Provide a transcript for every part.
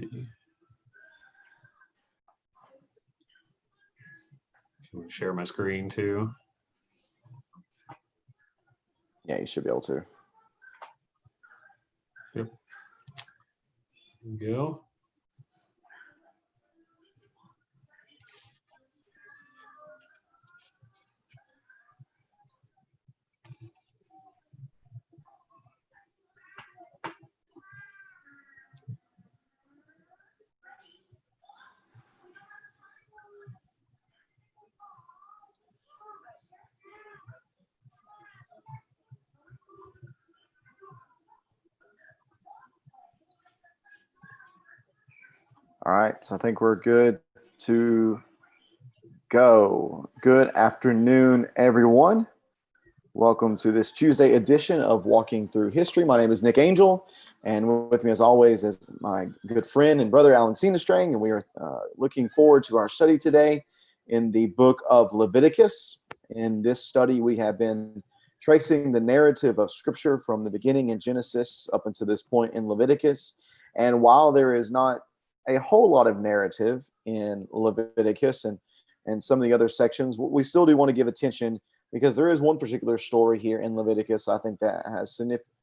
see. Can we share my screen too? Yeah, you should be able to. Yep. There we go. All right, so I think we're good to go. Good afternoon, everyone. Welcome to this Tuesday edition of Walking Through History. My name is Nick Angel, and with me as always is my good friend and brother Alan Sienestrang, and we are looking forward to our study today in the book of Leviticus. In this study, we have been tracing the narrative of Scripture from the beginning in Genesis up until this point in Leviticus. And while there is not a whole lot of narrative in Leviticus and some of the other sections, we still do want to give attention because there is one particular story here in Leviticus I think that has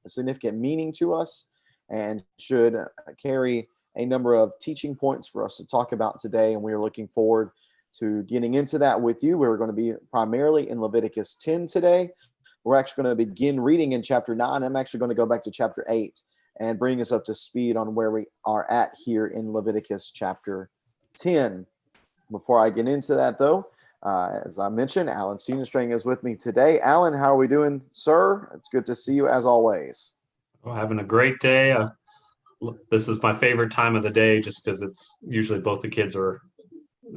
significant meaning to us and should carry a number of teaching points for us to talk about today. And we are looking forward to getting into that with you. We're going to be primarily in Leviticus 10 today. We're actually going to begin reading in chapter 9. I'm actually going to go back to chapter 8 and bring us up to speed on where we are at here in Leviticus chapter 10. Before I get into that, though, as I mentioned, Alan Sienestrang is with me today. Alan, how are we doing, sir? It's good to see you as always. Well, having a great day. This is my favorite time of the day just because it's usually both the kids are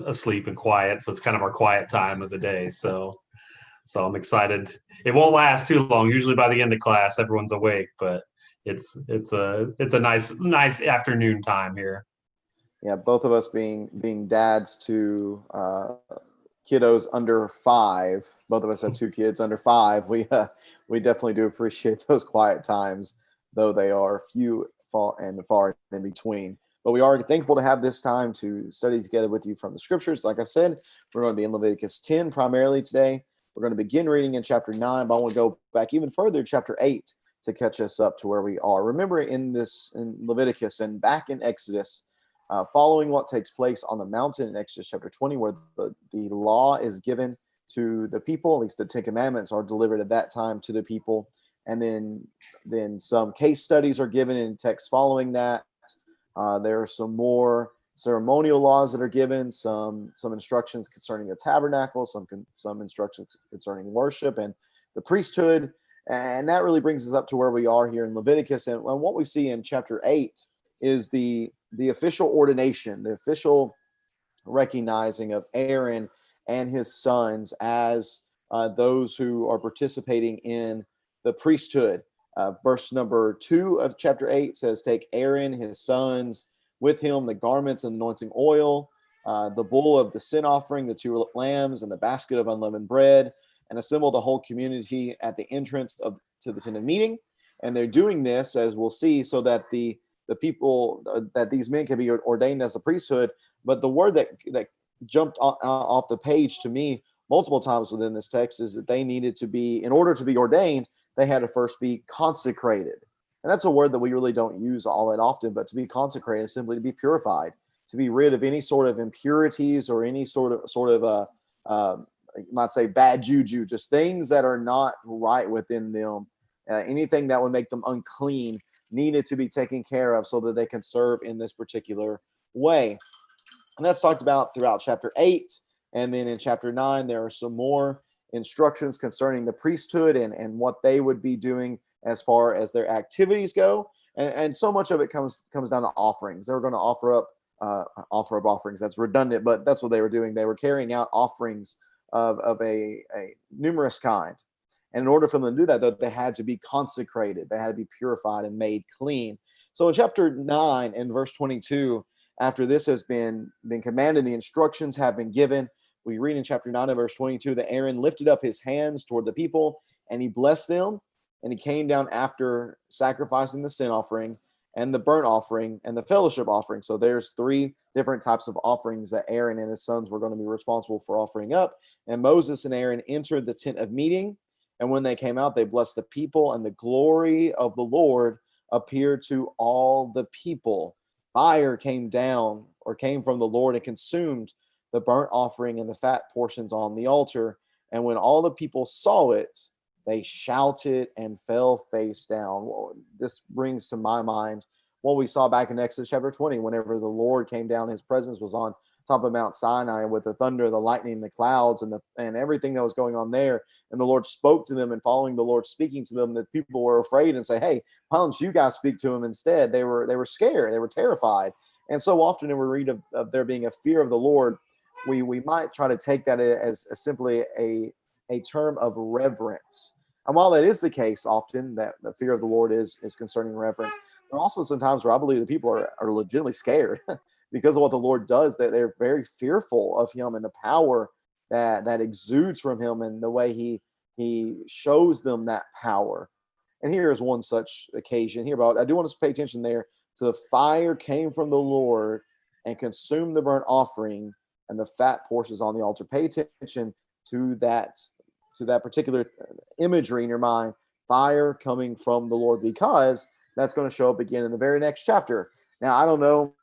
asleep and quiet, so it's kind of our quiet time of the day. So I'm excited. It won't last too long. Usually by the end of class, everyone's awake, but it's a nice afternoon time here. Yeah, both of us being dads to kiddos under 5. Both of us have 2 kids under 5. We definitely do appreciate those quiet times, though they are few and far in between. But we are thankful to have this time to study together with you from the Scriptures. Like I said, we're going to be in Leviticus 10 primarily today. We're going to begin reading in chapter 9, but I want to go back even further, chapter 8, to catch us up to where we are. Remember in Leviticus and back in Exodus, following what takes place on the mountain in Exodus chapter 20, where the law is given to the people, at least the 10 Commandments are delivered at that time to the people. And then some case studies are given in text following that. There are some more ceremonial laws that are given, some instructions concerning the tabernacle, some instructions concerning worship and the priesthood. And that really brings us up to where we are here in Leviticus. And what we see in chapter 8 is the official ordination, the official recognizing of Aaron and his sons as those who are participating in the priesthood. Verse number 2 of chapter 8 says, "Take Aaron, his sons, with him the garments and anointing oil, the bull of the sin offering, the 2 lambs, and the basket of unleavened bread, and assemble the whole community at the entrance to the tent of meeting." And they're doing this, as we'll see, so that the people, that these men can be ordained as a priesthood. But the word that jumped off the page to me multiple times within this text is that they needed to be, in order to be ordained, they had to first be consecrated. And that's a word that we really don't use all that often, but to be consecrated is simply to be purified, to be rid of any sort of impurities or any sort of you might say bad juju, just things that are not right within them. Anything that would make them unclean needed to be taken care of so that they can serve in this particular way. And that's talked about throughout chapter 8. And then in chapter 9, there are some more instructions concerning the priesthood and what they would be doing as far as their activities go. And so much of it comes down to offerings. They were going to offer up offerings. That's redundant, but that's what they were doing. They were carrying out offerings of a numerous kind. And in order for them to do that, though, they had to be consecrated. They had to be purified and made clean. So in chapter 9 and verse 22, after this has been commanded, the instructions have been given. We read in chapter 9 and verse 22 that Aaron lifted up his hands toward the people and he blessed them. And he came down after sacrificing the sin offering. and the burnt offering and the fellowship offering. So there's three different types of offerings that Aaron and his sons were going to be responsible for offering up. And Moses and Aaron entered the tent of meeting. And when they came out, they blessed the people, and the glory of the Lord appeared to all the people. Fire came down or came from the Lord and consumed the burnt offering and the fat portions on the altar. And when all the people saw it, they shouted and fell face down. Well, this brings to my mind what we saw back in Exodus chapter 20, whenever the Lord came down, his presence was on top of Mount Sinai with the thunder, the lightning, the clouds, and everything that was going on there. And the Lord spoke to them, and following the Lord speaking to them, that people were afraid and say, hey, why don't you guys speak to him instead? They were scared. They were terrified. And so often when we read of there being a fear of the Lord, we might try to take that as simply a term of reverence. And while that is the case often, that the fear of the Lord is concerning reverence, there are also some times where I believe that people are legitimately scared because of what the Lord does, that they're very fearful of him and the power that exudes from him and the way he shows them that power. And here is one such occasion here. But I do want us to pay attention there to the fire came from the Lord and consumed the burnt offering and the fat portions on the altar. Pay attention to that particular imagery in your mind, fire coming from the Lord, because that's going to show up again in the very next chapter. Now, I don't know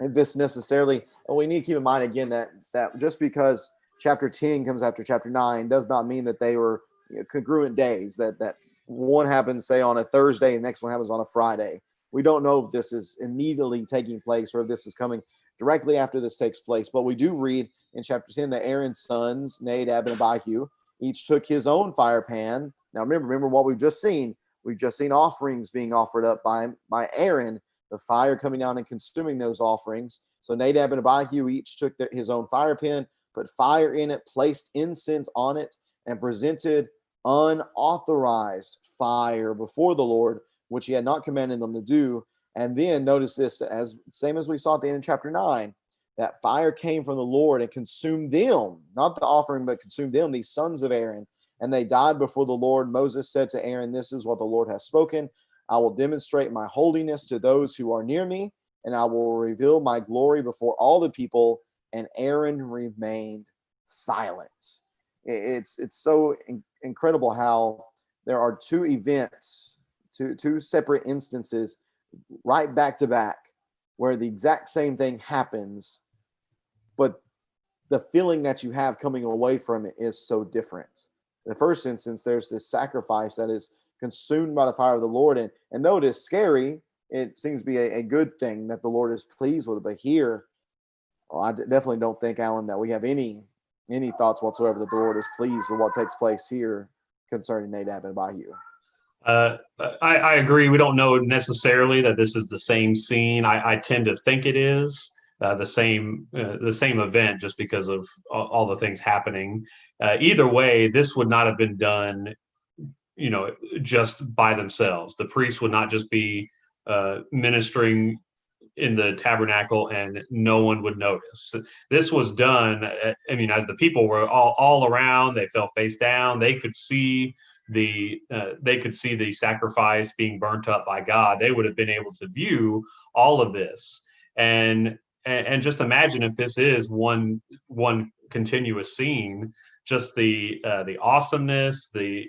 if this necessarily, and we need to keep in mind again that just because chapter 10 comes after chapter 9 does not mean that they were congruent days, that one happens, say, on a Thursday and the next one happens on a Friday. We don't know if this is immediately taking place or if this is coming directly after this takes place. But we do read in chapter 10 that Aaron's sons, Nadab and Abihu, each took his own fire pan. Now remember what we've just seen. We've just seen offerings being offered up by Aaron, the fire coming down and consuming those offerings. So Nadab and Abihu each took his own fire pan, put fire in it, placed incense on it, and presented unauthorized fire before the Lord, which he had not commanded them to do. And then notice this, as same as we saw at the end of chapter 9, that fire came from the Lord and consumed them, not the offering, but consumed them, these sons of Aaron, and they died before the Lord. Moses said to Aaron, this is what the Lord has spoken. I will demonstrate my holiness to those who are near me, and I will reveal my glory before all the people. And Aaron remained silent. It's so incredible how there are two events, two separate instances right back to back where the exact same thing happens, but the feeling that you have coming away from it is so different. In the first instance, there's this sacrifice that is consumed by the fire of the Lord. And though it is scary, it seems to be a good thing that the Lord is pleased with it. But here, I definitely don't think, Alan, that we have any thoughts whatsoever that the Lord is pleased with what takes place here concerning Nadab and Abihu. I agree. We don't know necessarily that this is the same scene. I tend to think it is the same event, just because of all the things happening. Either way, this would not have been done, just by themselves. The priests would not just be ministering in the tabernacle and no one would notice. This was done, as the people were all around, they fell face down, they could see the sacrifice being burnt up by God. They would have been able to view all of this, and just imagine if this is one continuous scene, just the awesomeness, the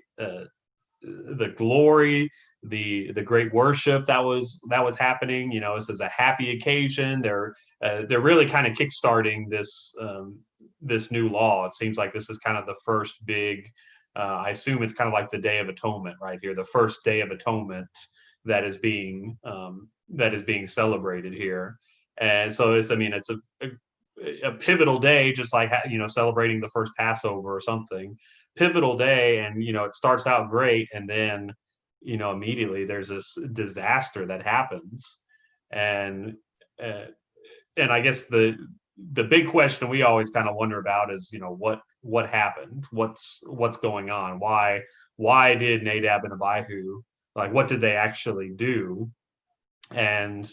glory, the great worship that was happening. This is a happy occasion. They're really kind of kickstarting this new law. It seems like this is kind of the first big, I assume it's kind of like the Day of Atonement right here, the first Day of Atonement that is being celebrated here. And so it's a pivotal day, just like celebrating the first Passover or something. Pivotal day, and it starts out great, and then immediately there's this disaster that happens. And I guess the big question we always kind of wonder about is, what happened? What's going on? Why did Nadab and Abihu, what did they actually do? And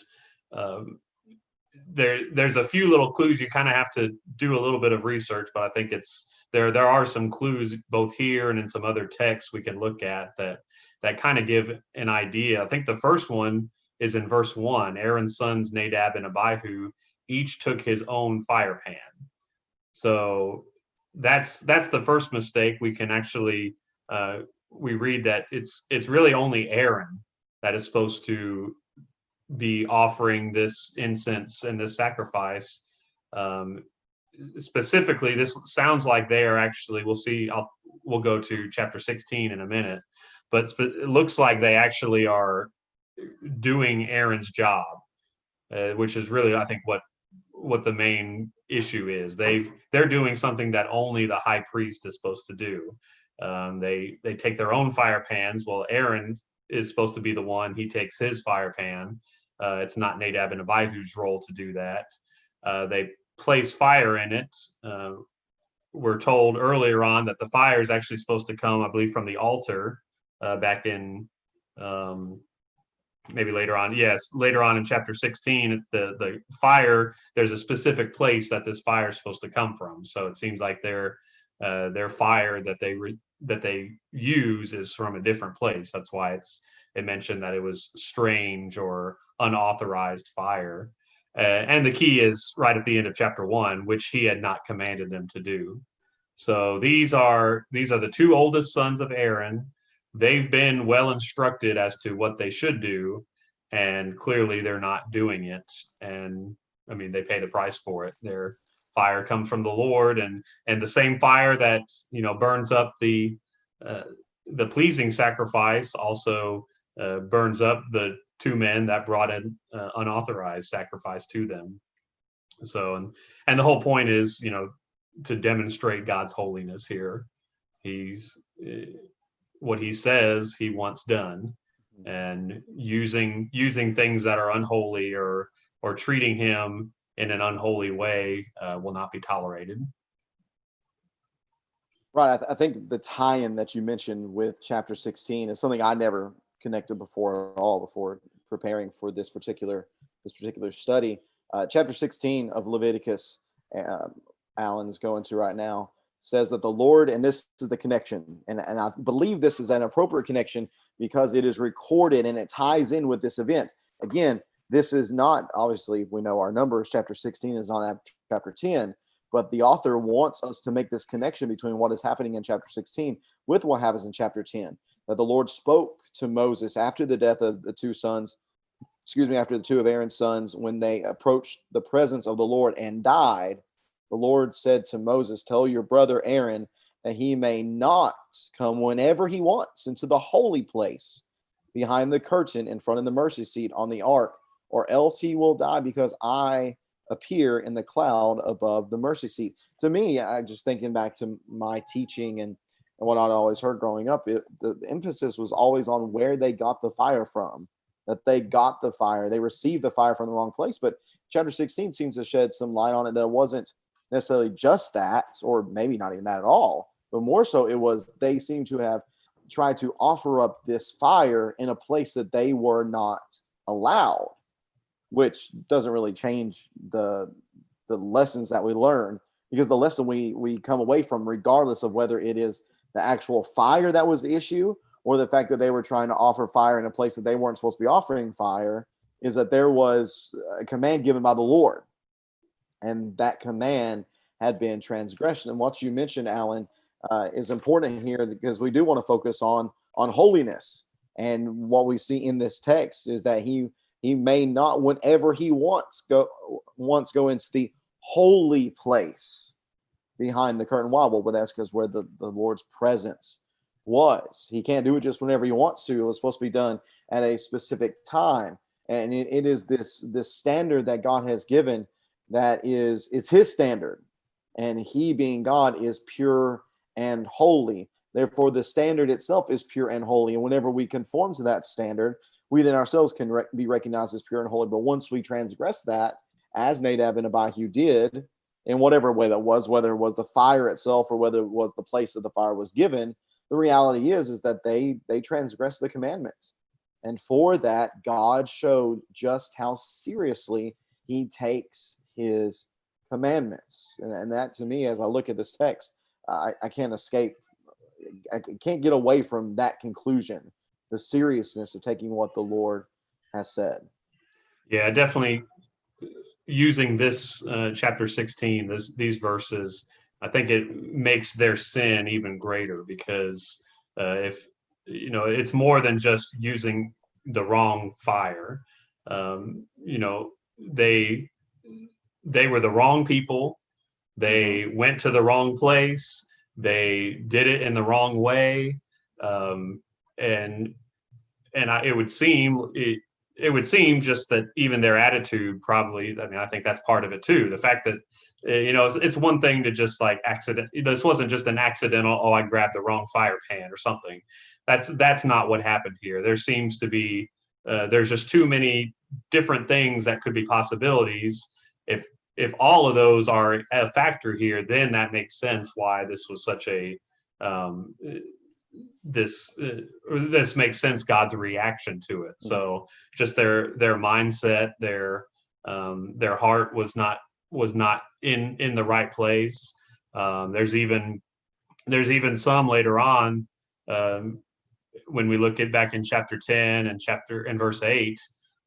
there's a few little clues. You kind of have to do a little bit of research, but I think there are some clues both here and in some other texts we can look at that kind of give an idea. I think the first one is in verse 1. Aaron's sons Nadab and Abihu each took his own fire pan. So that's the first mistake. We can actually we read that it's really only Aaron that is supposed to be offering this incense and this sacrifice. Specifically, this sounds like they are actually. We'll see. We'll go to chapter 16 in a minute, but it looks like they actually are doing Aaron's job, which is really, I think, what the main issue is. They're doing something that only the high priest is supposed to do. They take their own fire pans. Well, Aaron is supposed to be the one. He takes his fire pan. It's not Nadab and Abihu's role to do that. They place fire in it. We're told earlier on that the fire is actually supposed to come, I believe, from the altar back in maybe later on. Yes, later on in chapter 16, it's the fire. There's a specific place that this fire is supposed to come from. So it seems like their fire that they use is from a different place. That's why it mentioned that it was strange or unauthorized fire. And the key is right at the end of chapter 1, which he had not commanded them to do. So these are the two oldest sons of Aaron. They've been well instructed as to what they should do, and clearly they're not doing it. And I mean, they pay the price for it. Their fire comes from the Lord, and the same fire that burns up the pleasing sacrifice also burns up the two men that brought an unauthorized sacrifice to them. So, and the whole point is, to demonstrate God's holiness here. He's what he says he wants done, and using things that are unholy or treating him in an unholy way will not be tolerated. Right. I think the tie-in that you mentioned with chapter 16 is something I never connected before at all before preparing for this particular study. Chapter 16 of Leviticus, Alan's going to right now, says that the Lord, and this is the connection, and I believe this is an appropriate connection because it is recorded and it ties in with this event. Again, this is not, obviously, we know our numbers, chapter 16 is not chapter 10, but the author wants us to make this connection between what is happening in chapter 16 with what happens in chapter 10. That the Lord spoke to Moses after the death of the two of Aaron's sons, when they approached the presence of the Lord and died. The Lord said to Moses, "Tell your brother Aaron that he may not come whenever he wants into the holy place behind the curtain in front of the mercy seat on the ark, or else he will die, because I appear in the cloud above the mercy seat." To me, I just thinking back to my teaching and what I'd always heard growing up, the emphasis was always on where they got the fire from, that they got the fire, they received the fire from the wrong place. But chapter 16 seems to shed some light on it, that it wasn't necessarily just that, or maybe not even that at all, but more so it was they seem to have tried to offer up this fire in a place that they were not allowed, which doesn't really change the lessons that we learn, because the lesson we come away from, regardless of whether it is the actual fire that was the issue or the fact that they were trying to offer fire in a place that they weren't supposed to be offering fire, is that there was a command given by the Lord, and that command had been transgression. And what you mentioned, Alan, is important here, because we do want to focus on holiness. And what we see in this text is that he may not, whenever he wants go into the holy place behind the curtain. Why? Well, that's because where the Lord's presence was. He can't do it just whenever he wants to. It was supposed to be done at a specific time. And it is this standard that God has given, that it's his standard. And he, being God, is pure and holy. Therefore, the standard itself is pure and holy. And whenever we conform to that standard, we then ourselves can be recognized as pure and holy. But once we transgress that, as Nadab and Abihu did, in whatever way that was, whether it was the fire itself or whether it was the place that the fire was given, the reality is that they transgressed the commandments. And for that, God showed just how seriously he takes his commandments. And that, to me, as I look at this text, I can't escape. I can't get away from that conclusion, the seriousness of taking what the Lord has said. Yeah, definitely using this chapter 16, these verses, I think it makes their sin even greater because if it's more than just using the wrong fire. You know, they they were the wrong people. Mm-hmm. They went to the wrong place. They did it in the wrong way, um, and it would seem just that even their attitude probably. I mean, I think that's part of it too. The fact that it's one thing to just like accident. This wasn't just an accidental. Oh, I grabbed the wrong fire pan or something. That's not what happened here. There seems to be there's just too many different things that could be possibilities. If all of those are a factor here, then that makes sense why this was such a um, this this makes sense, God's reaction to it. So just their mindset, their heart was not in the right place. There's even some later on, um, when we look at back in chapter 10 and verse 8.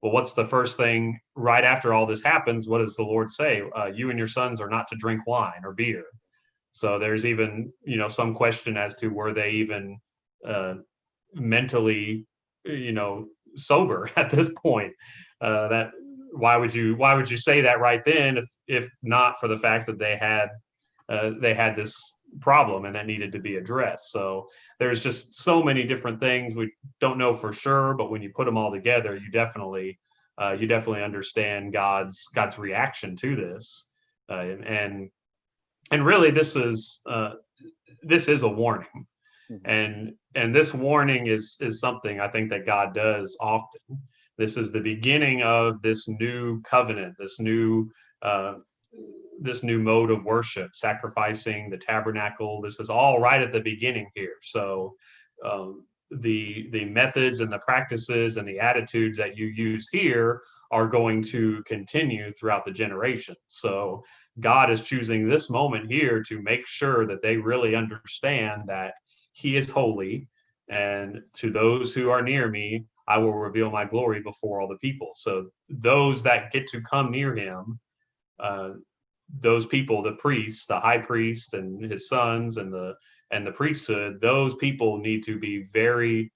Well, what's the first thing right after all this happens? What does the Lord say? You and your sons are not to drink wine or beer. So there's even some question as to were they even uh, mentally sober at this point. That why would you say that right then if not for the fact that they had this problem and that needed to be addressed. So there's just so many different things we don't know for sure, but when you put them all together, you definitely understand God's reaction to this, and really this is a warning, Mm-hmm. and this warning is something I think that God does often. This is the beginning of this new covenant, uh, this new mode of worship, sacrificing the tabernacle. This is all right at the beginning here. So the methods and the practices and the attitudes that you use here are going to continue throughout the generations. So God is choosing this moment here to make sure that they really understand that He is holy, and to those who are near me, I will reveal my glory before all the people. So those that get to come near Him, uh, those people, the priests, the high priest and his sons, and the priesthood, those people need to be very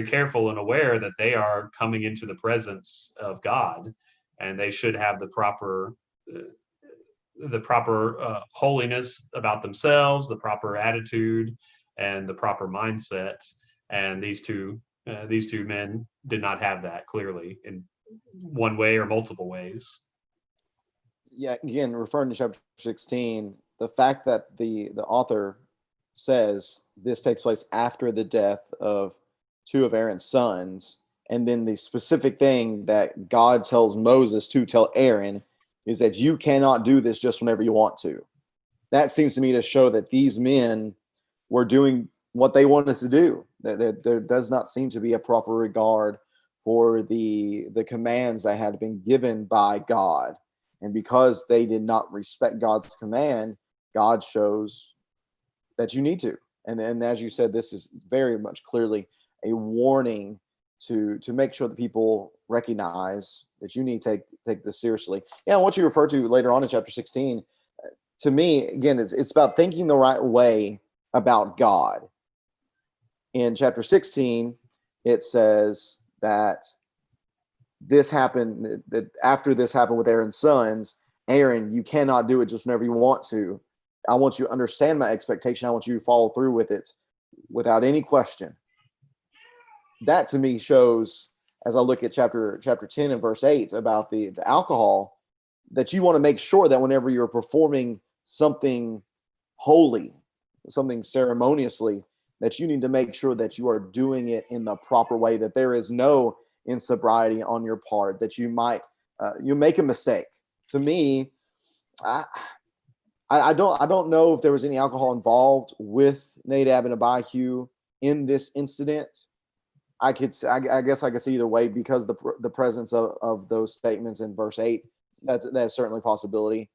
careful and aware that they are coming into the presence of God, and they should have uh, the proper holiness about themselves, the proper attitude, and the proper mindset. And these two men did not have that clearly in one way or multiple ways. Yeah, again, referring to chapter 16, the fact that the author says this takes place after the death of two of Aaron's sons, and then the specific thing that God tells Moses to tell Aaron is that you cannot do this just whenever you want to. That seems to me to show that these men were doing what they wanted to do. There does not seem to be a proper regard for the commands that had been given by God. And because they did not respect God's command, God shows that you need to. And as you said, this is very much clearly a warning to make sure that people recognize that you need to take this seriously. Yeah, and what you refer to later on in chapter 16, to me, again, it's about thinking the right way about God. In chapter 16, it says that this happened, that after this happened with Aaron's sons, Aaron, you cannot do it just whenever you want to. I want you to understand my expectation. I want you to follow through with it without any question. That to me shows, as I look at chapter 10 and verse 8 about the alcohol, that you want to make sure that whenever you're performing something holy, something ceremoniously, that you need to make sure that you are doing it in the proper way, that there is no insobriety on your part, that you might you make a mistake. To me, I don't know if there was any alcohol involved with Nadab and Abihu in this incident. I guess I could see either way, because the presence of those statements in verse 8, that's certainly a possibility.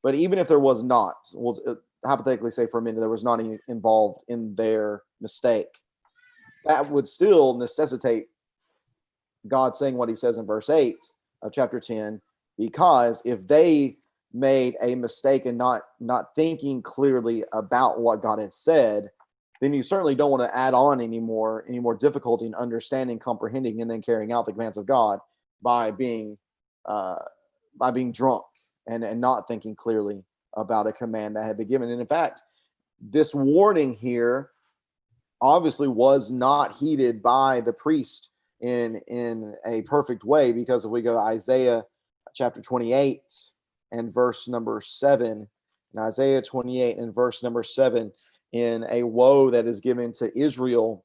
But even if there was not, we'll hypothetically say for a minute there was not any involved in their mistake, that would still necessitate God saying what he says in verse 8 of chapter 10, because if they made a mistake and not thinking clearly about what God had said, then you certainly don't want to add on any more difficulty in understanding, comprehending, and then carrying out the commands of God by being drunk and not thinking clearly about a command that had been given. And in fact, this warning here obviously was not heeded by the priest in a perfect way, because if we go to Isaiah chapter 28 and verse number 7, in Isaiah 28 and verse number 7, in a woe that is given to Israel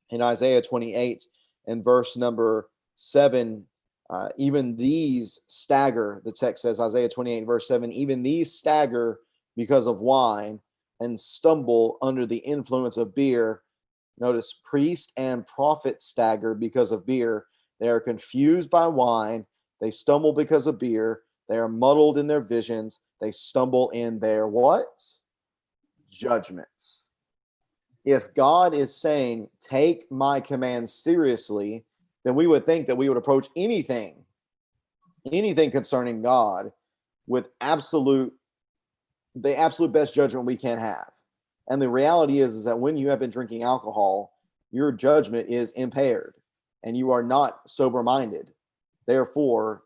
in Isaiah 28 and verse number 7, even these stagger, the text says, Isaiah 28 verse 7, even these stagger because of wine and stumble under the influence of beer. Notice, priest and prophet stagger because of beer. They are confused by wine. They stumble because of beer. They are muddled in their visions. They stumble in their what? Judgments. If God is saying, take my commands seriously, then we would think that we would approach anything concerning God with the absolute best judgment we can have. And the reality is that when you have been drinking alcohol, your judgment is impaired and you are not sober-minded. Therefore,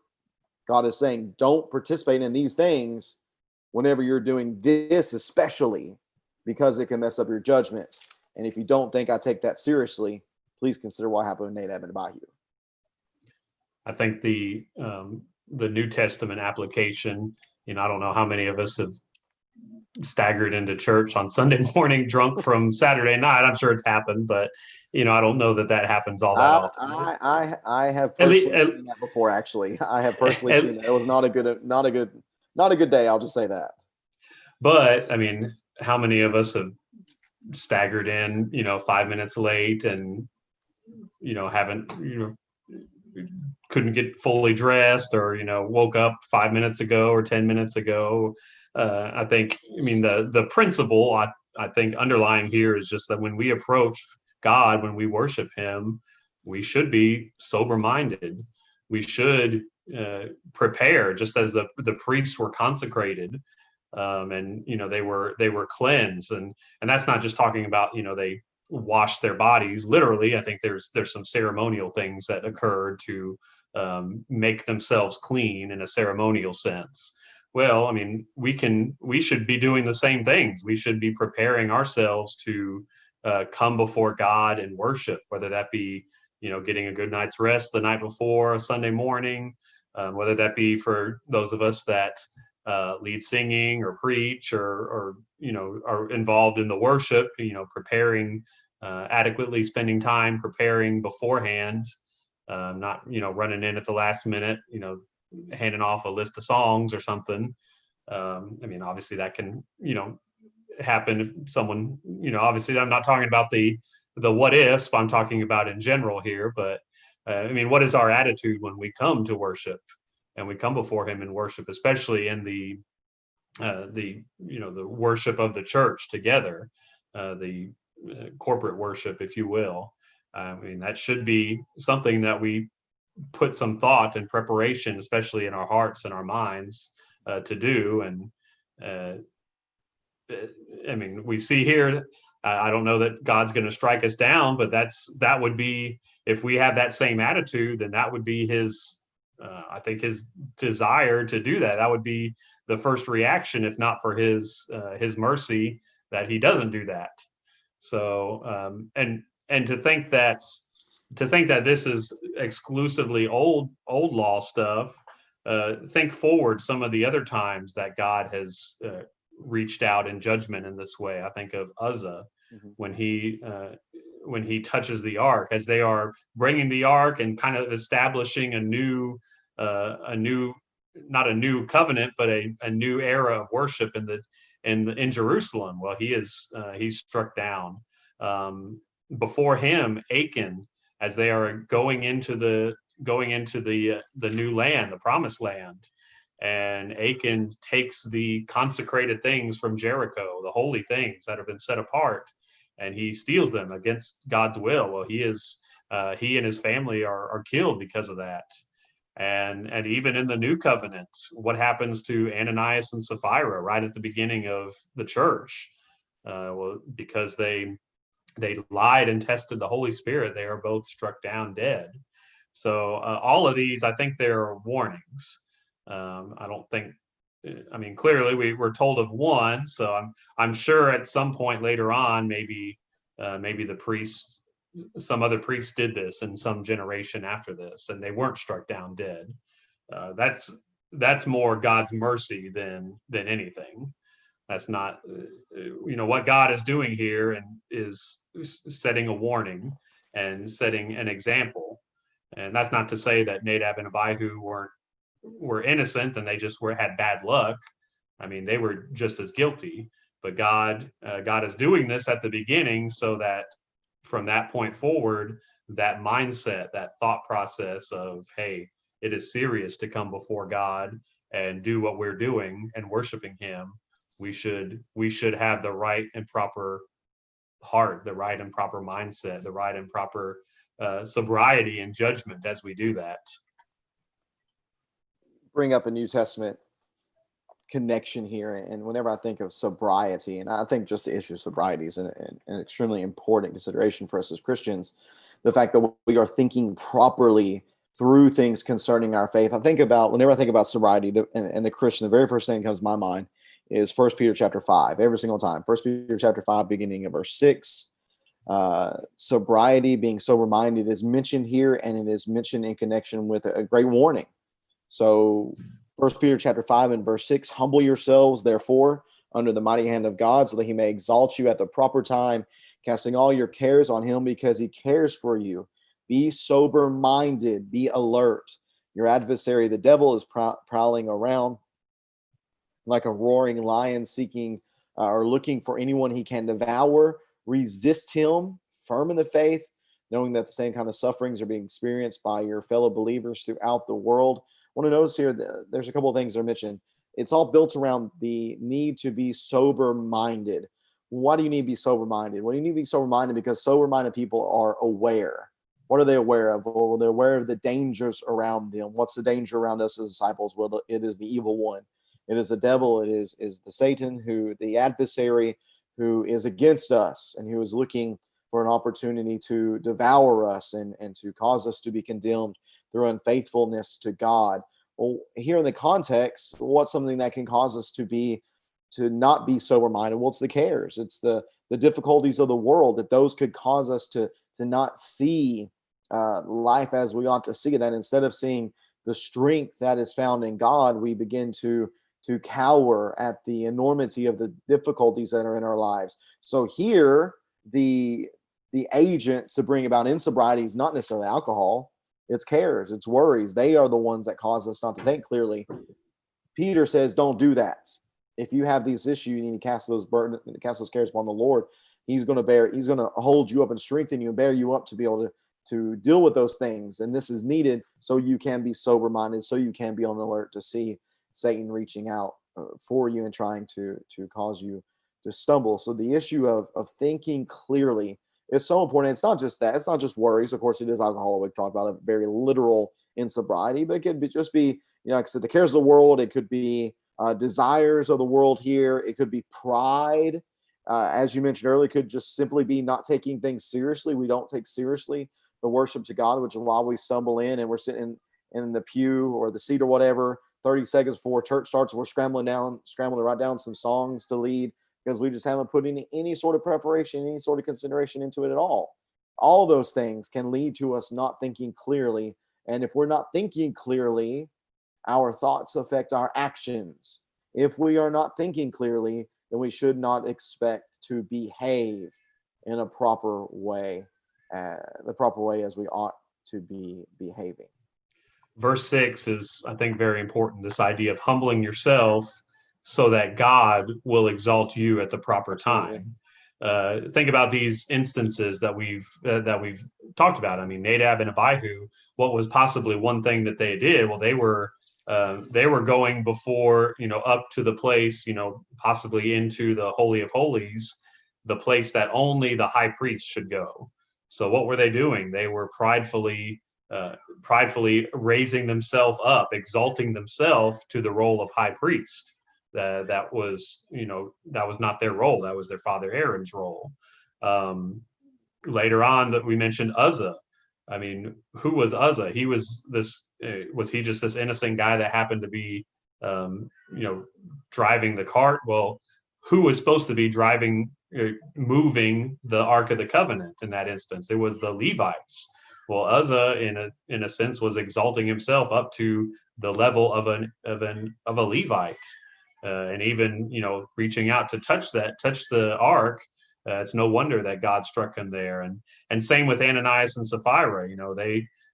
God is saying, don't participate in these things whenever you're doing this, especially because it can mess up your judgment. And if you don't think I take that seriously, please consider what happened with Nadab and Abihu. I think the New Testament application, I don't know how many of us have staggered into church on Sunday morning drunk from Saturday night. I'm sure it's happened, but I don't know that happens all that often. I have personally seen that before. Actually, I have personally seen that. It was not a good day. I'll just say that. But I mean, how many of us have staggered in, 5 minutes late and haven't couldn't get fully dressed, or woke up 5 minutes ago or 10 minutes ago. I think, the principle I think underlying here is just that when we approach God, when we worship him, we should be sober-minded. We should prepare, just as the priests were consecrated, and they were cleansed, and that's not just talking about they washed their bodies literally. I think there's some ceremonial things that occurred to make themselves clean in a ceremonial sense. Well, we should be doing the same things. We should be preparing ourselves to come before God and worship, whether that be, getting a good night's rest the night before a Sunday morning, whether that be for those of us that lead singing or preach or are involved in the worship, preparing adequately, spending time preparing beforehand, not, running in at the last minute, handing off a list of songs or something. Obviously that can, happen if someone, obviously I'm not talking about the what ifs, but I'm talking about in general here. But what is our attitude when we come to worship and we come before him in worship, especially in the worship of the church together, the corporate worship, if you will. That should be something that we put some thought and preparation, especially in our hearts and our minds, to do. And we see here, I don't know that God's going to strike us down, but that would be, if we have that same attitude, then that would be his, I think his desire to do that. That would be the first reaction, if not for his mercy, that he doesn't do that. So, and to think that this is exclusively old law stuff, think forward some of the other times that God has reached out in judgment in this way. I think of Uzzah, when he touches the ark, as they are bringing the ark and kind of establishing a new not a new covenant, but a new era of worship in Jerusalem. Well, he's struck down. Before him, Achan, as they are going into the new land, the promised land, and Achan takes the consecrated things from Jericho, the holy things that have been set apart, and he steals them against God's will. Well, he is he and his family are killed because of that. And even in the new covenant, what happens to Ananias and Sapphira right at the beginning of the church? Well, because they lied and tested the Holy Spirit, they are both struck down dead. So all of these, I think, they're warnings. I don't think. I mean, clearly we're told of one, so I'm sure at some point later on, maybe the priests, some other priests did this in some generation after this, and they weren't struck down dead. That's more God's mercy than anything. That's not, what God is doing here, and is setting a warning and setting an example. And that's not to say that Nadab and Abihu were innocent and they just had bad luck. I mean, they were just as guilty. But God is doing this at the beginning so that from that point forward, that mindset, that thought process of, hey, it is serious to come before God and do what we're doing and worshiping Him. We should have the right and proper heart, the right and proper mindset, the right and proper sobriety and judgment as we do that. Bring up a New Testament connection here, and whenever I think of sobriety, and I think just the issue of sobriety is an extremely important consideration for us as Christians, the fact that we are thinking properly through things concerning our faith. Whenever I think about sobriety and the Christian, the very first thing that comes to my mind is 1 Peter chapter 5, every single time. 1 Peter chapter 5, beginning of verse 6. Sobriety, being sober-minded, is mentioned here, and it is mentioned in connection with a great warning. So 1 Peter chapter 5 and verse 6, humble yourselves, therefore, under the mighty hand of God, so that He may exalt you at the proper time, casting all your cares on Him, because He cares for you. Be sober-minded, be alert. Your adversary, the devil, is prowling around like a roaring lion, seeking or looking for anyone he can devour. Resist him, firm in the faith, knowing that the same kind of sufferings are being experienced by your fellow believers throughout the world. I want to notice here that there's a couple of things that are mentioned. It's all built around the need to be sober-minded. Why do you need to be sober-minded? Well, you need to be sober-minded because sober-minded people are aware. What are they aware of? Well, they're aware of the dangers around them. What's the danger around us as disciples? Well, it is the evil one. It is the devil. It is the Satan, the adversary, who is against us and who is looking for an opportunity to devour us and to cause us to be condemned through unfaithfulness to God. Well, here in the context, what's something that can cause us to not be sober-minded? Well, it's the cares. It's the difficulties of the world, that those could cause us to not see life as we ought to see it. And instead of seeing the strength that is found in God, we begin to cower at the enormity of the difficulties that are in our lives. So here, the agent to bring about insobriety is not necessarily alcohol. It's cares, it's worries. They are the ones that cause us not to think clearly. Peter says, don't do that. If you have these issues, you need to cast those cares upon the Lord. He's going to hold you up and strengthen you and bear you up to be able to deal with those things. And this is needed so you can be sober-minded, so you can be on alert to see Satan reaching out for you and trying to cause you to stumble. So the issue of thinking clearly is so important. It's not just that. It's not just worries. Of course, it is alcohol. We talked about a very literal insobriety, but it could just be, like I said, the cares of the world. It could be desires of the world here. It could be pride. As you mentioned earlier, it could just simply be not taking things seriously. We don't take seriously the worship to God, which is why we stumble in and we're sitting in the pew or the seat or whatever, 30 seconds before church starts, we're scrambling to write down some songs to lead because we just haven't put any sort of preparation, any sort of consideration into it at all. All those things can lead to us not thinking clearly. And if we're not thinking clearly, our thoughts affect our actions. If we are not thinking clearly, then we should not expect to behave in a proper way, the proper way as we ought to be behaving. Verse 6 is, I think, very important. This idea of humbling yourself so that God will exalt you at the proper time. Think about these instances that we've talked about. I mean, Nadab and Abihu, what was possibly one thing that they did? Well, they were going before, up to the place, possibly into the Holy of Holies, the place that only the high priest should go. So what were they doing? They were pridefully raising themselves up, exalting themselves to the role of high priest. That was, that was not their role. That was their father Aaron's role. Later on, that we mentioned Uzzah. I mean, who was Uzzah? He was was he just this innocent guy that happened to be, driving the cart? Well, who was supposed to be moving the Ark of the Covenant in that instance? It was the Levites. Well, Uzzah, in a sense, was exalting himself up to the level of a Levite, and even reaching out to touch the ark. It's no wonder that God struck him there. And same with Ananias and Sapphira.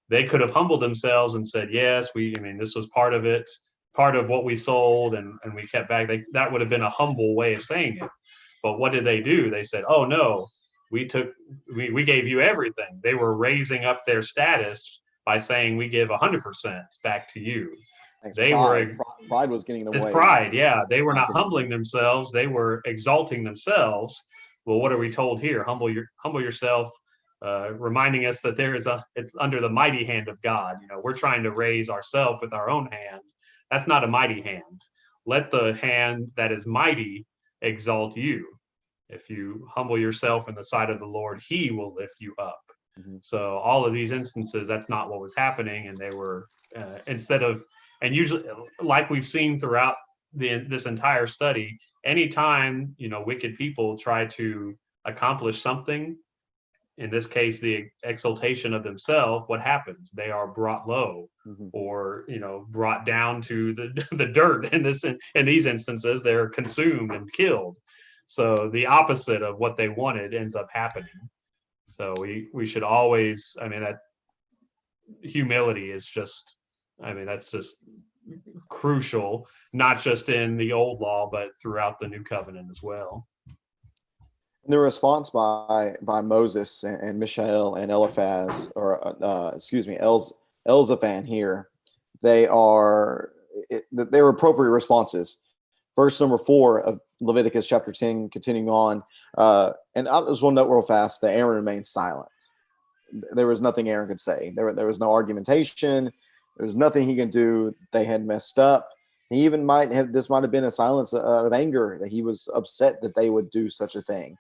They could have humbled themselves and said, yes, this was part of it, part of what we sold, and we kept back. That would have been a humble way of saying it. But what did they do? They said, oh no, we gave you everything. They were raising up their status by saying we give 100% back to you. Pride was getting in the way. It's pride, yeah. They were not humbling themselves; they were exalting themselves. Well, what are we told here? Humble yourself, reminding us that it's under the mighty hand of God. We're trying to raise ourselves with our own hand. That's not a mighty hand. Let the hand that is mighty exalt you. If you humble yourself in the sight of the Lord, He will lift you up. Mm-hmm. So all of these instances, that's not what was happening, and they were and usually, like we've seen throughout this entire study, anytime wicked people try to accomplish something, in this case the exaltation of themselves, what happens? They are brought low, mm-hmm. or brought down to the dirt. In these instances, they're consumed and killed. So the opposite of what they wanted ends up happening. So we should always, that humility is just, that's just crucial, not just in the old law, but throughout the new covenant as well. The response by Moses and Mishael and Eliphaz, or Elzaphan here, they were appropriate responses. Verse number 4 of Leviticus chapter 10, continuing on, and I just want to note real fast that Aaron remained silent. There was nothing Aaron could say. There was no argumentation. There was nothing he can do. They had messed up. He even this might have been a silence of anger, that he was upset that they would do such a thing.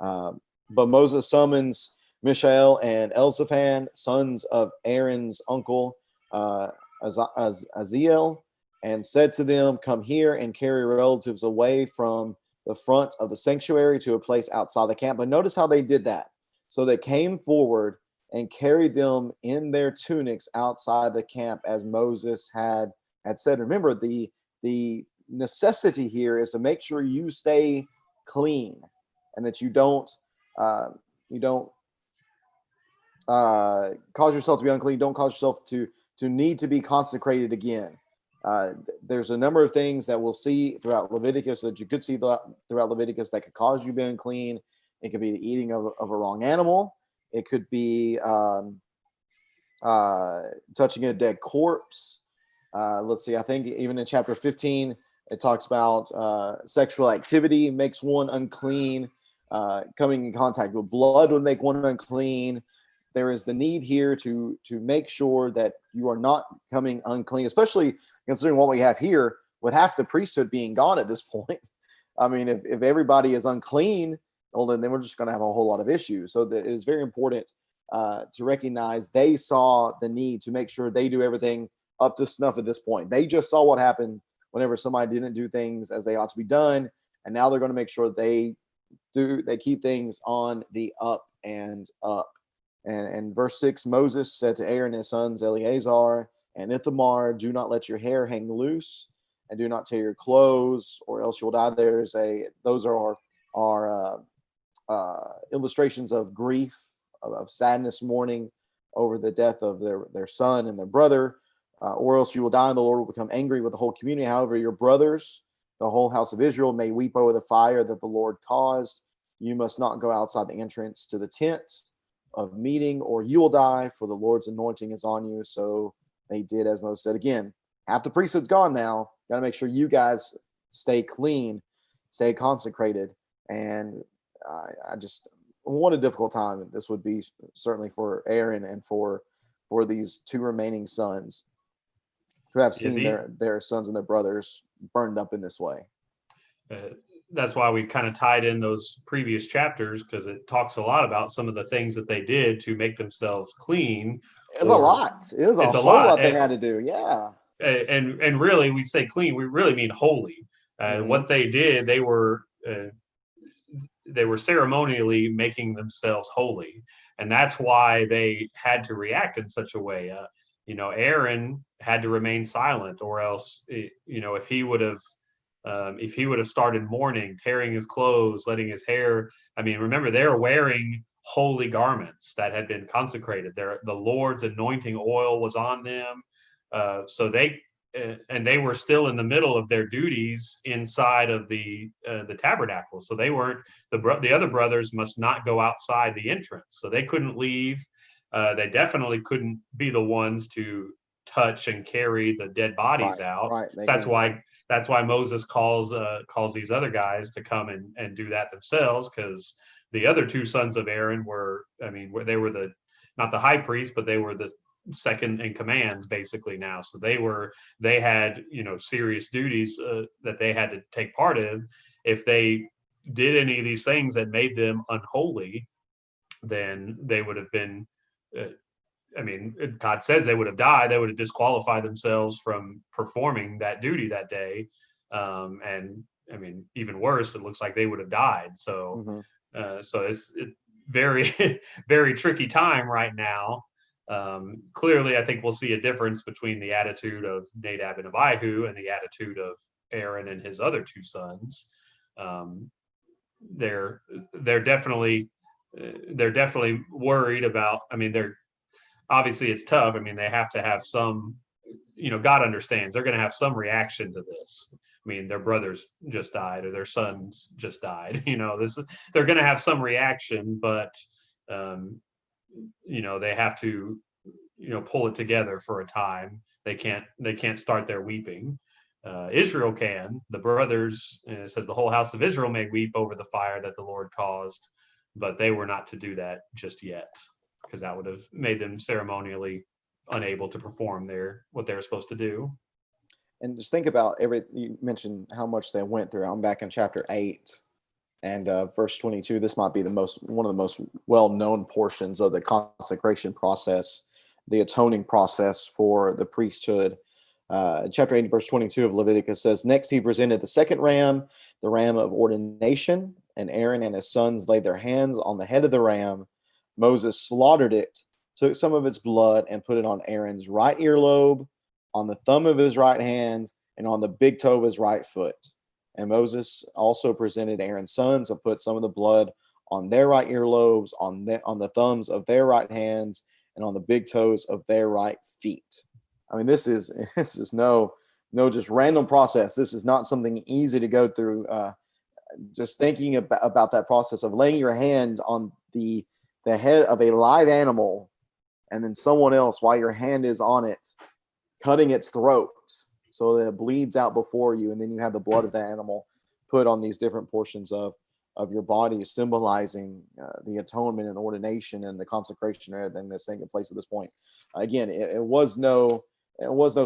But Moses summons Mishael and Elzaphan, sons of Aaron's uncle Aziel, and said to them, come here and carry relatives away from the front of the sanctuary to a place outside the camp. But notice how they did that. So they came forward and carried them in their tunics outside the camp, as Moses had said. Remember, the necessity here is to make sure you stay clean, and that you don't cause yourself to be unclean. Don't cause yourself to need to be consecrated again. There's a number of things that we'll see throughout Leviticus, that you could see throughout Leviticus, that could cause you to be unclean. It could be the eating of a wrong animal. It could be touching a dead corpse. Let's see, I think even in chapter 15, it talks about sexual activity makes one unclean. Coming in contact with blood would make one unclean. There is the need here to make sure that you are not coming unclean, especially considering what we have here with half the priesthood being gone at this point. If everybody is unclean, well, then we're just going to have a whole lot of issues. So it is very important to recognize they saw the need to make sure they do everything up to snuff at this point. They just saw what happened whenever somebody didn't do things as they ought to be done, and now they're going to make sure they keep things on the up and up. And verse 6, Moses said to Aaron and his sons Eleazar and Ithamar, do not let your hair hang loose, and do not tear your clothes, or else you will die. Those are our illustrations of grief, of sadness, mourning over the death of their son and their brother, or else you will die, and the Lord will become angry with the whole community. However, your brothers, the whole house of Israel, may weep over the fire that the Lord caused. You must not go outside the entrance to the tent of meeting, or you will die, for the Lord's anointing is on you. So they did as Moses said. Again, half the priesthood's gone now. Got to make sure you guys stay clean, stay consecrated. And what a difficult time this would be, certainly for Aaron and for these two remaining sons, to have Yeah, seen their sons and their brothers burned up in this way. uh, that's why we kind of tied in those previous chapters, because it talks a lot about some of the things that they did to make themselves clean. It's a lot. It was a It's a whole lot. lot they had to do. Yeah. And really, we say clean, we really mean holy. Mm-hmm. What they did, they were ceremonially making themselves holy, and that's why they had to react in such a way. Aaron had to remain silent, or else, if he would have started mourning, tearing his clothes, letting his hair. I mean, remember, they're wearing holy garments that had been consecrated. The Lord's anointing oil was on them. So and they were still in the middle of their duties inside of the tabernacle. So they weren't, the other brothers must not go outside the entrance. So they couldn't leave. They definitely couldn't be the ones to touch and carry the dead bodies out. Right. So that's why Moses calls these other guys to come and do that themselves, because the other two sons of Aaron they were not the high priest, but they were the second in commands basically now. So they had serious duties that they had to take part in. If they did any of these things that made them unholy, then they would have been God says they would have died. They would have disqualified themselves from performing that duty that day. And even worse, it looks like they would have died. So, so it's very, very tricky time right now. Clearly, I think we'll see a difference between the attitude of Nadab and Abihu and the attitude of Aaron and his other two sons. They're definitely worried about. They're obviously, it's tough. They have to have some. God understands they're going to have some reaction to this. Their brothers just died, or their sons just died. They're going to have some reaction, but they have to pull it together for a time. They can't start their weeping. Israel can. The brothers, says the whole house of Israel may weep over the fire that the Lord caused, but they were not to do that just yet, because that would have made them ceremonially unable to perform what they were supposed to do. And just think about you mentioned how much they went through. I'm back in chapter 8 and verse 22. This might be one of the most well-known portions of the consecration process, the atoning process for the priesthood. Chapter 8, verse 22 of Leviticus says, "Next he presented the second ram, the ram of ordination, and Aaron and his sons laid their hands on the head of the ram. Moses slaughtered it, took some of its blood, and put it on Aaron's right earlobe, on the thumb of his right hand, and on the big toe of his right foot. And Moses also presented Aaron's sons and put some of the blood on their right earlobes, on the thumbs of their right hands, and on the big toes of their right feet." This is no just random process. This is not something easy to go through. Just thinking about that process of laying your hand on the head of a live animal, and then someone else, while your hand is on it, cutting its throat so that it bleeds out before you, and then you have the blood of the animal put on these different portions of your body, symbolizing the atonement and the ordination and the consecration and everything that's taking place at this point. Again, it was no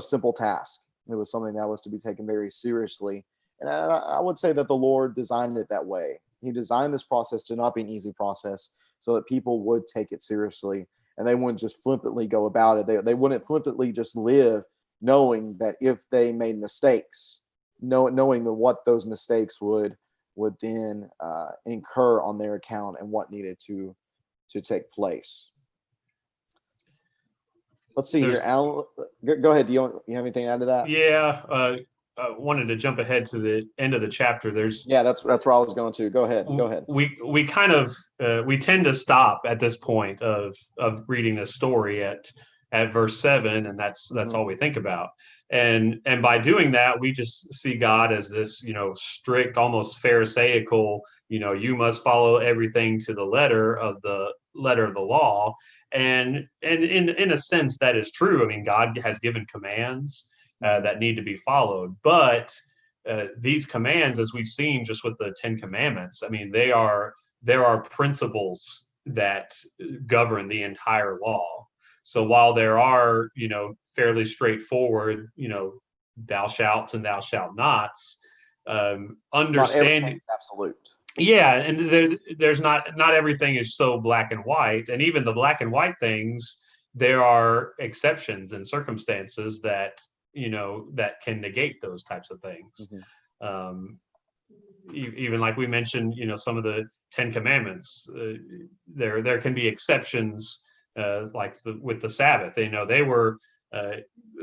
simple task. It was something that was to be taken very seriously. And I would say that the Lord designed it that way. He designed this process to not be an easy process so that people would take it seriously, and they wouldn't just flippantly go about it. They wouldn't flippantly just live knowing that if they made mistakes, knowing that what those mistakes would then incur on their account and what needed to take place. Let's see here, Alan. Go ahead. Do you have anything to add to that? Yeah, wanted to jump ahead to the end of the chapter. That's where I was going to. Go ahead. We kind of we tend to stop at this point of reading this story at verse 7, and that's all we think about. And by doing that, we just see God as this strict, almost Pharisaical. You must follow everything to the letter of the law. And in a sense, that is true. God has given commands that need to be followed, but these commands, as we've seen just with the 10 Commandments, they are there are principles that govern the entire law. So while there are, fairly straightforward, thou shalt and thou shalt nots, Not understanding, everything's absolute. yeah, and there's not everything is so black and white, and even the black and white things, there are exceptions and circumstances that that can negate those types of things. Um, Even like we mentioned, some of the Ten Commandments, there can be exceptions, like with the Sabbath. They were,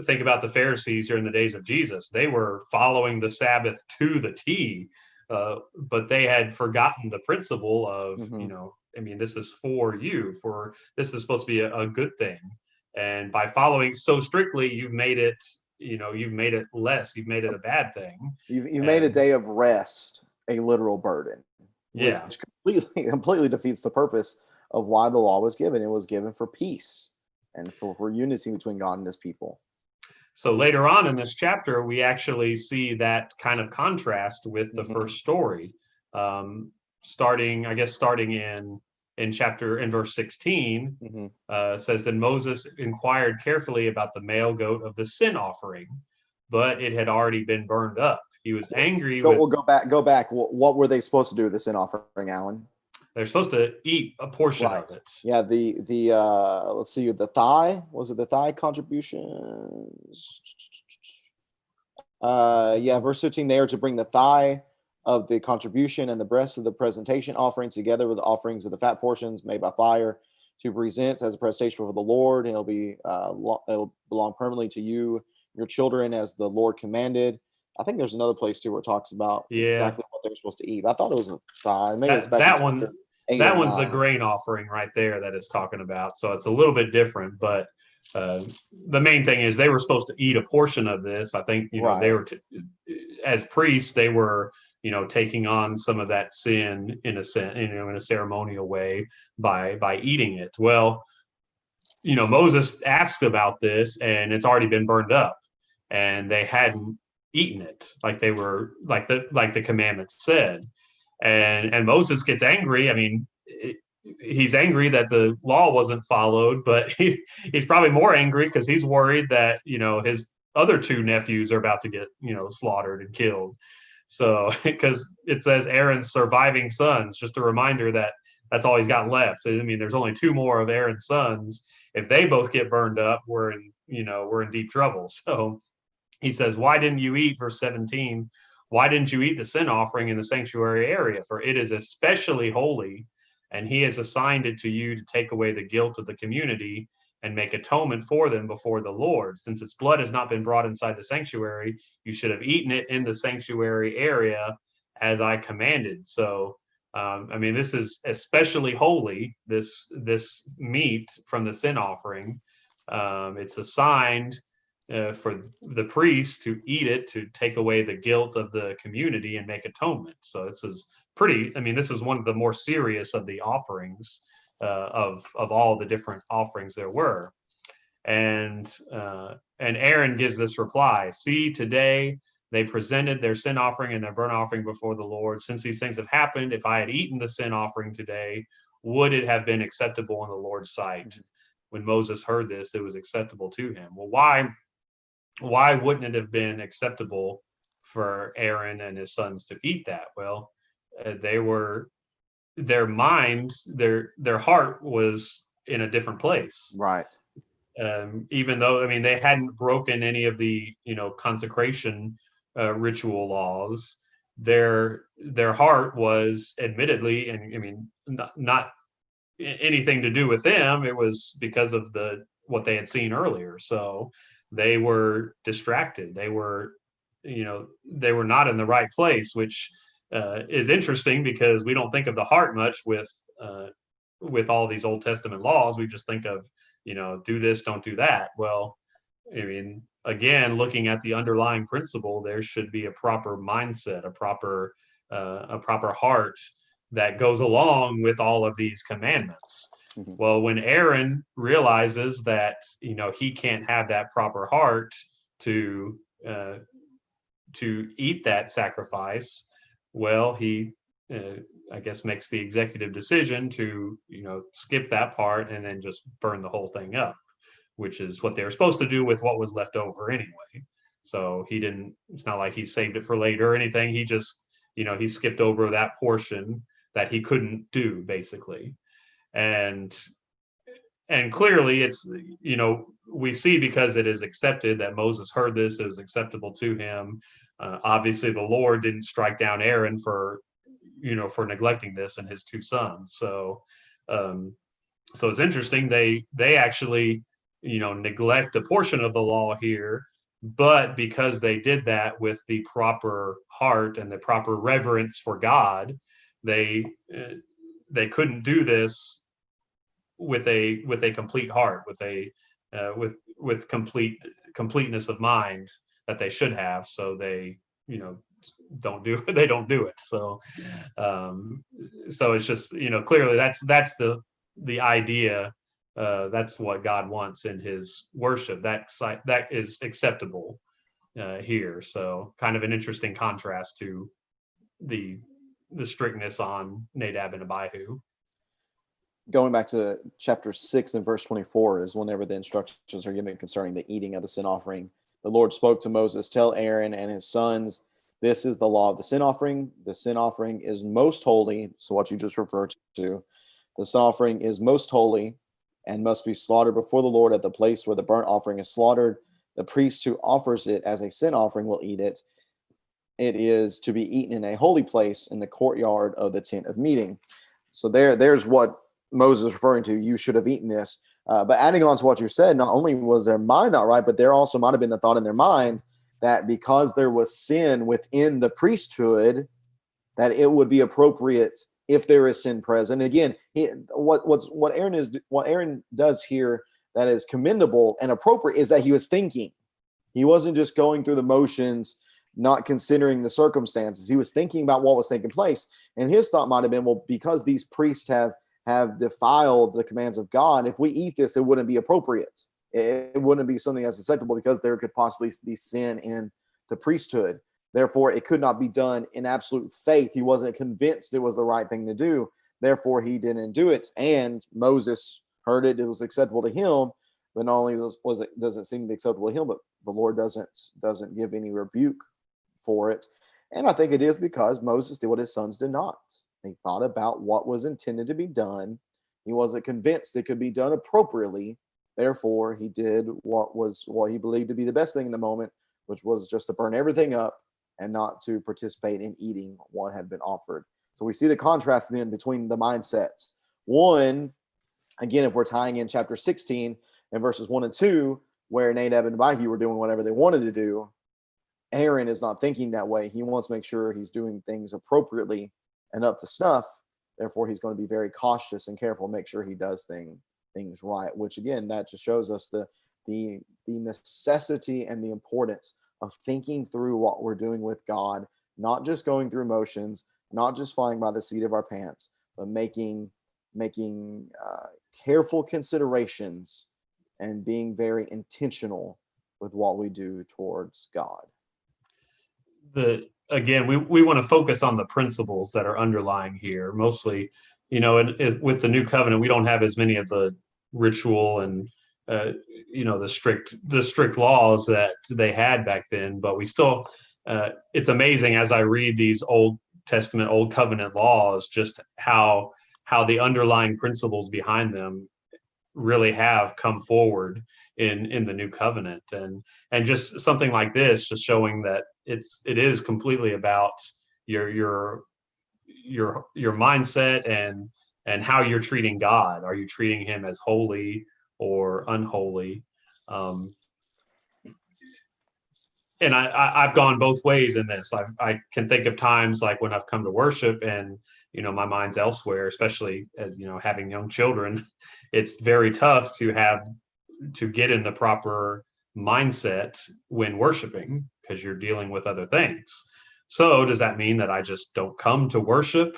think about the Pharisees during the days of Jesus. They were following the Sabbath to the T, but they had forgotten the principle of, this is for you. This is supposed to be a good thing, and by following so strictly, you've made it less. You've made it a bad thing. You made a day of rest a literal burden, Yeah. which completely defeats the purpose of why the law was given. It was given for peace and for unity between God and his people. So later on in this chapter, we actually see that kind of contrast with the first story. Starting in verse 16, says, then Moses inquired carefully about the male goat of the sin offering, but it had already been burned up. He was angry. We'll go back. What were they supposed to do with the sin offering, Alan? They're supposed to eat a portion of it. Yeah, the let's see, the thigh, was it the thigh contributions? Verse 15, they are to bring the thigh of the contribution and the breast of the presentation offering together with the offerings of the fat portions made by fire to present as a presentation before the Lord, and it'll belong permanently to you, your children, as the Lord commanded. I think there's another place too where it talks about exactly what they're supposed to eat. I thought it was a thigh. Maybe it's back that one. That one's the grain offering right there that it's talking about. So it's a little bit different, but the main thing is they were supposed to eat a portion of this. I think they were as priests, they were taking on some of that sin in a ceremonial way by eating it. Well, Moses asked about this, and it's already been burned up, and they hadn't eaten it like they were like the commandments said. And Moses gets angry. I mean, he's angry that the law wasn't followed, but he's probably more angry because he's worried that his other two nephews are about to get slaughtered and killed. So because it says Aaron's surviving sons, just a reminder that that's all he's got left. I mean, there's only two more of Aaron's sons. If they both get burned up, we're in deep trouble. So he says, why didn't you eat, verse 17? Why didn't you eat the sin offering in the sanctuary area? For it is especially holy, and he has assigned it to you to take away the guilt of the community and make atonement for them before the Lord. Since its blood has not been brought inside the sanctuary, you should have eaten it in the sanctuary area as I commanded. So, this is especially holy, this meat from the sin offering. It's assigned for the priest to eat it, to take away the guilt of the community and make atonement. So this is this is one of the more serious of the offerings, of all the different offerings there were. And Aaron gives this reply: see, today they presented their sin offering and their burnt offering before the Lord. Since these things have happened, if I had eaten the sin offering today, would it have been acceptable in the Lord's sight? When Moses heard this, it was acceptable to him. Well, why wouldn't it have been acceptable for Aaron and his sons to eat that? Well, their mind, their heart was in a different place. Right. Even though, they hadn't broken any of the, consecration ritual laws, their heart was admittedly, and not anything to do with them. It was because of what they had seen earlier. So they were distracted. They were not in the right place, which is interesting because we don't think of the heart much with all these Old Testament laws. We just think of, do this, don't do that. Well, again, looking at the underlying principle, there should be a proper mindset, a proper heart that goes along with all of these commandments. Well, when Aaron realizes that he can't have that proper heart to eat that sacrifice, well, he I guess makes the executive decision to, skip that part and then just burn the whole thing up, which is what they were supposed to do with what was left over anyway. So he didn't, it's not like he saved it for later or anything. He just, he skipped over that portion that he couldn't do, basically. And clearly it's, we see, because it is accepted that Moses heard this, it was acceptable to him. Obviously the Lord didn't strike down Aaron for neglecting this and his two sons. So it's interesting, they actually neglect a portion of the law here, but because they did that with the proper heart and the proper reverence for God, they couldn't do this with a complete heart, with completeness of mind that they should have. So they don't do it. So it's just, clearly that's the idea. That's what God wants in his worship. That is acceptable here. So kind of an interesting contrast to the strictness on Nadab and Abihu. Going back to chapter 6 and verse 24 is whenever the instructions are given concerning the eating of the sin offering. The Lord spoke to Moses, "Tell Aaron and his sons, this is the law of the sin offering. The sin offering is most holy." So what you just referred to, the sin offering is most holy and must be slaughtered before the Lord at the place where the burnt offering is slaughtered. The priest who offers it as a sin offering will eat it. It is to be eaten in a holy place in the courtyard of the tent of meeting. So there's what Moses is referring to. You should have eaten this. But adding on to what you said, not only was their mind not right, but there also might have been the thought in their mind that because there was sin within the priesthood, that it would be appropriate if there is sin present. And again, what Aaron does here that is commendable and appropriate is that he was thinking. He wasn't just going through the motions, not considering the circumstances. He was thinking about what was taking place. And his thought might have been, well, because these priests have defiled the commands of God, if we eat this, it wouldn't be appropriate. It wouldn't be something that's acceptable because there could possibly be sin in the priesthood. Therefore, it could not be done in absolute faith. He wasn't convinced it was the right thing to do. Therefore, he didn't do it. And Moses heard it. It was acceptable to him. But not only does it seem to be acceptable to him, but the Lord doesn't give any rebuke for it. And I think it is because Moses did what his sons did not. He thought about what was intended to be done. He wasn't convinced it could be done appropriately. Therefore, he did what he believed to be the best thing in the moment, which was just to burn everything up and not to participate in eating what had been offered. So we see the contrast then between the mindsets. One, again, if we're tying in chapter 16 and verses 1 and 2, where Nadab and Abihu were doing whatever they wanted to do, Aaron is not thinking that way. He wants to make sure he's doing things appropriately and up to snuff. Therefore, he's going to be very cautious and careful, make sure he does things right, which again, that just shows us the necessity and the importance of thinking through what we're doing with God, not just going through motions, not just flying by the seat of our pants, but making careful considerations and being very intentional with what we do towards God. Again, we want to focus on the principles that are underlying here. Mostly, with the new covenant, we don't have as many of the ritual and the strict laws that they had back then. But we still, it's amazing as I read these Old Testament, Old Covenant laws, just how the underlying principles behind them really have come forward in the new covenant, and just something like this, just showing that it is completely about your mindset and how you're treating God. Are you treating him as holy or unholy? And I've gone both ways in this. I can think of times like when I've come to worship and my mind's elsewhere, especially having young children. It's very tough to get in the proper mindset when worshiping because you're dealing with other things. So does that mean that I just don't come to worship?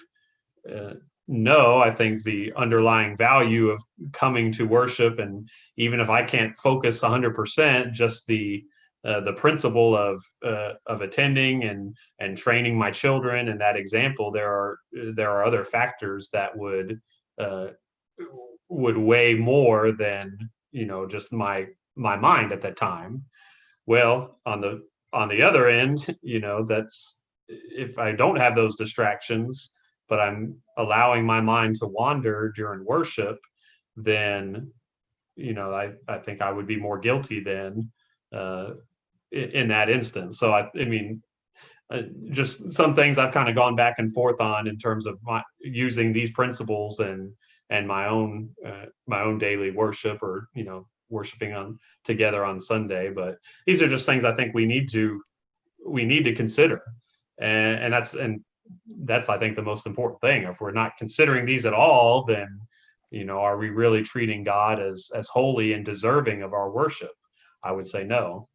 No, I think the underlying value of coming to worship, and even if I can't focus 100%, just the the principle of attending and training my children and that example, there are other factors that uh, would weigh more than just my mind at that time. Well, on the other end, that's if I don't have those distractions, but I'm allowing my mind to wander during worship, then I think I would be more guilty than uh, in that instance. So I mean, just some things I've kind of gone back and forth on in terms of my using these principles and my own daily worship, or worshiping on together on Sunday. But these are just things I think we need to consider, and that's I think the most important thing. If we're not considering these at all, then are we really treating God as holy and deserving of our worship? I would say no.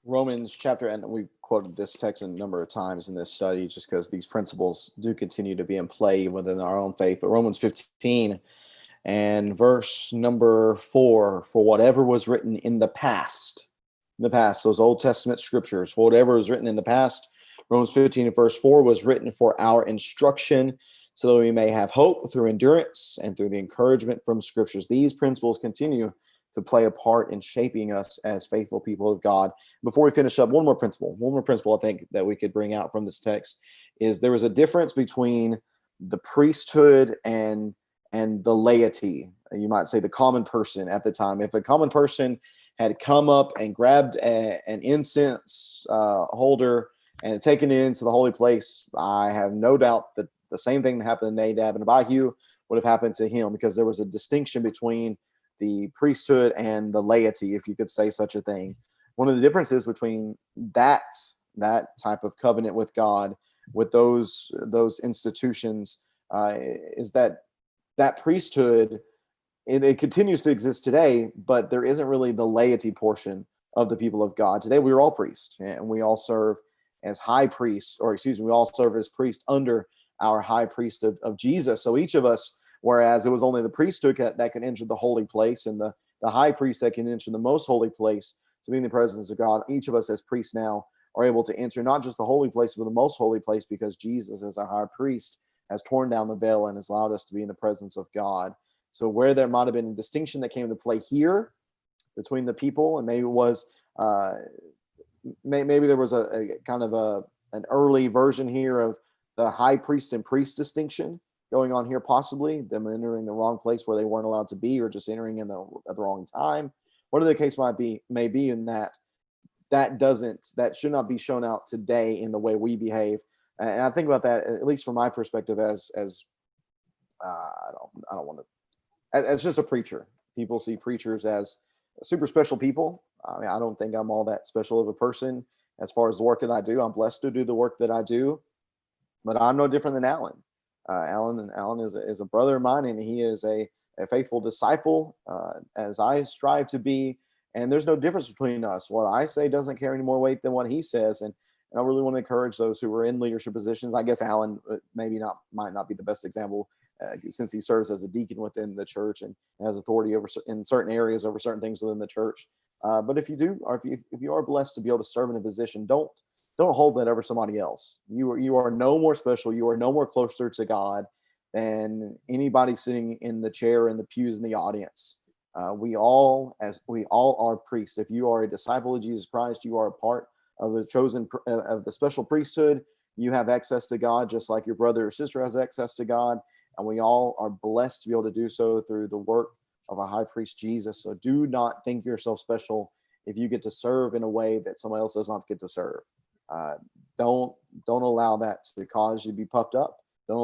Romans chapter, and we've quoted this text a number of times in this study just because these principles do continue to be in play within our own faith. But Romans 15 and verse number 4, for whatever was written in the past, those Old Testament scriptures, whatever was written in the past, Romans 15 and verse 4 was written for our instruction, so that we may have hope through endurance and through the encouragement from scriptures. These principles continue to play a part in shaping us as faithful people of God. Before we finish up, one more principle I think that we could bring out from this text is there was a difference between the priesthood and the laity. You might say the common person at the time. If a common person had come up and grabbed an incense holder and had taken it into the holy place, I have no doubt that the same thing that happened to Nadab and Abihu would have happened to him, because there was a distinction between the priesthood and the laity, if you could say such a thing. One of the differences between that type of covenant with God, with those institutions, is that priesthood, it continues to exist today, but there isn't really the laity portion of the people of God. Today, we're all priests, and we all serve as high priests, we all serve as priests under our high priest of Jesus. So each of us, whereas it was only the priesthood that could enter the holy place, and the high priest that can enter the most holy place to be in the presence of God, each of us as priests now are able to enter not just the holy place, but the most holy place, because Jesus, as our high priest, has torn down the veil and has allowed us to be in the presence of God. So where there might have been a distinction that came into play here between the people, and maybe it was maybe there was a kind of an early version here of the high priest and priest distinction going on here, possibly them entering the wrong place where they weren't allowed to be, or just entering at the wrong time. Whatever the case may be, in that should not be shown out today in the way we behave. And I think about that, at least from my perspective, as I don't want to, as just a preacher. People see preachers as super special people. I mean, I don't think I'm all that special of a person as far as the work that I do. I'm blessed to do the work that I do, but I'm no different than Alan. Alan is a brother of mine, and he is a faithful disciple, as I strive to be. And there's no difference between us. What I say doesn't carry any more weight than what he says. And I really want to encourage those who are in leadership positions. I guess Alan might not be the best example, since he serves as a deacon within the church and has authority over in certain areas over certain things within the church. But if you do, or if you are blessed to be able to serve in a position, don't hold that over somebody else. You are no more special. You are no more closer to God than anybody sitting in the chair in the pews in the audience. We all are priests. If you are a disciple of Jesus Christ, you are a part of the chosen of the special priesthood. You have access to God just like your brother or sister has access to God, and we all are blessed to be able to do so through the work of our high priest Jesus. So do not think yourself special if you get to serve in a way that somebody else does not get to serve. Don't allow that to cause you to be puffed up. Don't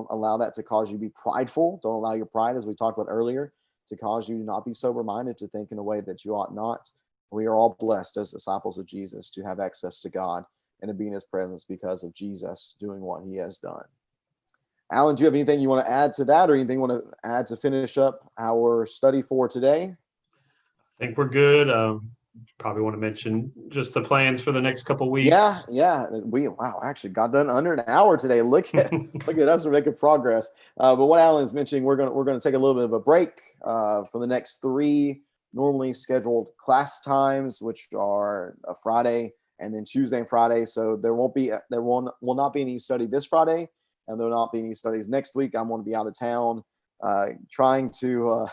allow that to cause you to be prideful. Don't allow your pride, as we talked about earlier, to cause you to not be sober-minded, to think in a way that you ought not. We are all blessed as disciples of Jesus to have access to God and to be in his presence because of Jesus doing what he has done. Alan, do you have anything you want to add to that, or anything you want to add to finish up our study for today? I think we're good. Probably want to mention just the plans for the next couple of weeks. Yeah. We actually got done under an hour today. Look at us, we're making progress. But what Alan's mentioning, we're going to take a little bit of a break for the next 3 normally scheduled class times, which are a Friday and then Tuesday and Friday. So will not be any study this Friday, and there will not be any studies next week. I'm going to be out of town, trying to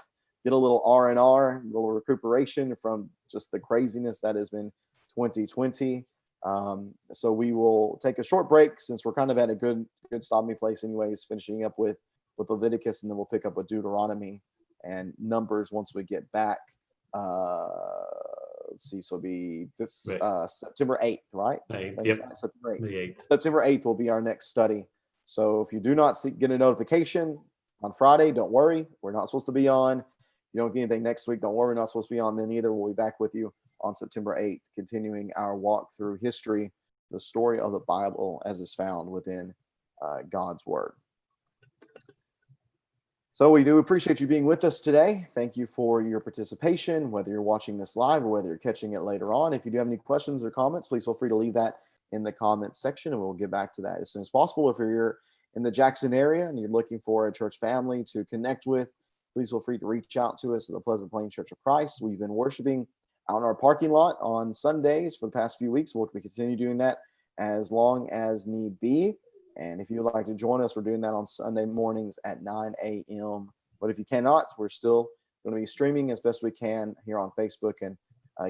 get a little R&R, a little recuperation from just the craziness that has been 2020. So we will take a short break since we're kind of at a good stopping place anyways, finishing up with Leviticus, and then we'll pick up with Deuteronomy and Numbers once we get back. Let's see, so it'll be this September 8th, right? Yep. September 8th. The 8th. September 8th will be our next study. So if you do not get a notification on Friday, don't worry. We're not supposed to be on. If you don't get anything next week, don't worry. We're not supposed to be on then either. We'll be back with you on September 8th, continuing our walk through history, the story of the Bible as is found within God's Word. So we do appreciate you being with us today. Thank you for your participation, whether you're watching this live or whether you're catching it later on. If you do have any questions or comments, please feel free to leave that in the comments section, and we'll get back to that as soon as possible. If you're in the Jackson area and you're looking for a church family to connect with, please feel free to reach out to us at the Pleasant Plains Church of Christ. We've been worshiping out in our parking lot on Sundays for the past few weeks. We'll continue doing that as long as need be. And if you would like to join us, we're doing that on Sunday mornings at 9 a.m. But if you cannot, we're still going to be streaming as best we can here on Facebook and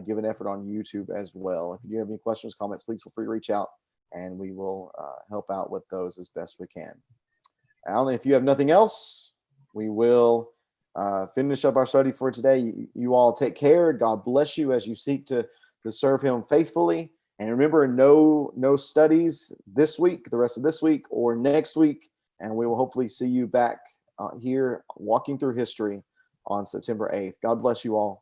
give an effort on YouTube as well. If you do have any questions, comments, please feel free to reach out, and we will help out with those as best we can. Alan, if you have nothing else, we will finish up our study for today. You all take care. God bless you as you seek to serve him faithfully. And remember, no studies this week, the rest of this week or next week. And we will hopefully see you back here walking through history on September 8th. God bless you all.